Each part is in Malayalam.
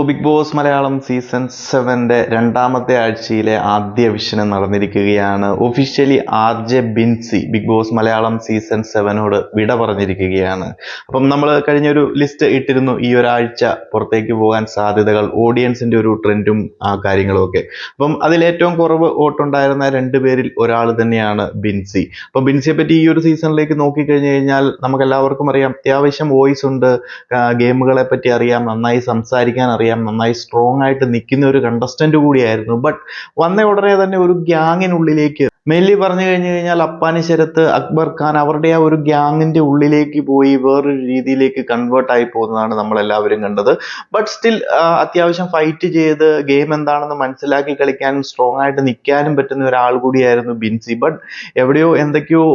ബിഗ് ബോസ് മലയാളം സീസൺ 7 രണ്ടാമത്തെ ആഴ്ചയിലെ ആദ്യ വിഷനം നടന്നിരിക്കുകയാണ്. Officially RJ Binsy Big Boss Malayalam season 7 വിട പറഞ്ഞിരിക്കുകയാണ്. അപ്പം നമ്മൾ കഴിഞ്ഞൊരു ലിസ്റ്റ് ഇട്ടിരുന്നു, ഈ ഒരാഴ്ച പുറത്തേക്ക് പോകാൻ സാധ്യതകൾ, ഓഡിയൻസിന്റെ ഒരു ട്രെൻഡും കാര്യങ്ങളും ഒക്കെ. അപ്പം അതിൽ ഏറ്റവും കുറവ് വോട്ടുണ്ടായിരുന്ന 2 പേരിൽ ഒരാൾ തന്നെയാണ് ബിൻസി. അപ്പം ബിൻസിയെ പറ്റി ഈ ഒരു സീസണിലേക്ക് നോക്കിക്കഴിഞ്ഞു കഴിഞ്ഞാൽ നമുക്ക് എല്ലാവർക്കും അറിയാം, അത്യാവശ്യം വോയിസ് ഉണ്ട്, ഗെയിമുകളെ പറ്റി അറിയാം, നന്നായി സംസാരിക്കാൻ അറിയാം, നന്നായി സ്ട്രോങ് ആയിട്ട് നിൽക്കുന്ന ഒരു കണ്ടസ്റ്റന്റ് കൂടിയായിരുന്നു. ബട്ട് വന്ന ഉടനെ തന്നെ ഒരു ഗ്യാങ്ങിനുള്ളിലേക്ക്, മെയിൻലി പറഞ്ഞു കഴിഞ്ഞു കഴിഞ്ഞാൽ അപ്പാനി ശരത്ത്, അക്ബർ ഖാൻ, അവരുടെ ആ ഒരു ഗ്യാങ്ങിന്റെ ഉള്ളിലേക്ക് പോയി വേറൊരു രീതിയിലേക്ക് കൺവേർട്ട് ആയി പോകുന്നതാണ് നമ്മൾ എല്ലാവരും കണ്ടത്. ബട്ട് സ്റ്റിൽ അത്യാവശ്യം ഫൈറ്റ് ചെയ്ത് ഗെയിം എന്താണെന്ന് മനസ്സിലാക്കി കളിക്കാനും സ്ട്രോങ് ആയിട്ട് നിൽക്കാനും പറ്റുന്ന ഒരാൾ കൂടിയായിരുന്നു ബിൻസി. ബട്ട് എവിടെയോ എന്തൊക്കെയോ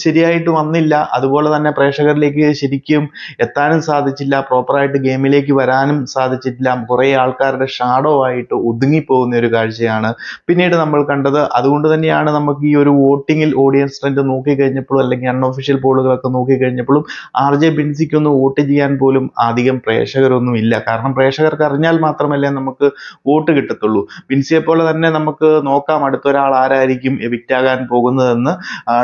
ശരിയായിട്ട് വന്നില്ല. അതുപോലെ തന്നെ പ്രേക്ഷകരിലേക്ക് ശരിക്കും എത്താനും സാധിച്ചില്ല, പ്രോപ്പറായിട്ട് ഗെയിമിലേക്ക് വരാനും സാധിച്ചിട്ടില്ല. കുറേ ആൾക്കാരുടെ ഷാഡോ ആയിട്ട് ഒതുങ്ങിപ്പോകുന്ന ഒരു കാഴ്ചയാണ് പിന്നീട് നമ്മൾ കണ്ടത്. അതുകൊണ്ട് തന്നെയാണ് നമുക്ക് ഈ ഒരു വോട്ടിങ്ങിൽ ഓഡിയൻസ് ട്രെൻഡ് നോക്കിക്കഴിഞ്ഞപ്പോഴും അല്ലെങ്കിൽ അൺഒഫീഷ്യൽ പോളുകളൊക്കെ നോക്കിക്കഴിഞ്ഞപ്പോഴും RJ ബിൻസിക്കൊന്ന് വോട്ട് ചെയ്യാൻ പോലും അധികം പ്രേക്ഷകരൊന്നും ഇല്ല. കാരണം പ്രേക്ഷകർക്ക് അറിഞ്ഞാൽ മാത്രമല്ലേ നമുക്ക് വോട്ട് കിട്ടത്തുള്ളൂ. ബിൻസിയെ പോലെ തന്നെ നമുക്ക് നോക്കാം അടുത്തൊരാൾ ആരായിരിക്കും എവിക്റ്റ് ആകാൻ പോകുന്നതെന്ന്.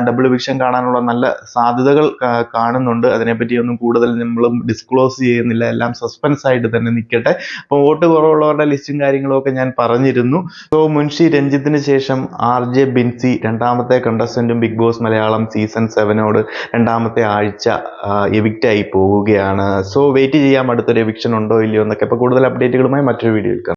ഡബിൾ എവിക്ഷൻ കാണാനുള്ള നല്ല സാധ്യതകൾ കാണുന്നുണ്ട്. അതിനെപ്പറ്റി ഒന്നും കൂടുതൽ നമ്മളും ഡിസ്ക്ലോസ് ചെയ്യുന്നില്ല, എല്ലാം സസ്പെൻസ് ആയിട്ട് തന്നെ നിൽക്കട്ടെ. അപ്പോൾ വോട്ട് കുറവുള്ളവരുടെ ലിസ്റ്റും കാര്യങ്ങളും ഒക്കെ ഞാൻ പറഞ്ഞിരുന്നു. മുൻഷി രഞ്ജിത്തിന് ശേഷം RJ ബിൻസി രണ്ടാമത്തെ കണ്ടസ്റ്റന്റും ബിഗ് ബോസ് മലയാളം സീസൺ 7 രണ്ടാമത്തെ ആഴ്ച എവിക്റ്റ് ആയി പോവുകയാണ്. വെയിറ്റ് ചെയ്യാം അടുത്തൊരു എവിക്ഷൻ ഉണ്ടോ ഇല്ലയോ എന്നൊക്കെ. അപ്പോൾ കൂടുതൽ അപ്ഡേറ്റുകളുമായി മറ്റൊരു വീഡിയോയിൽ കാണാം.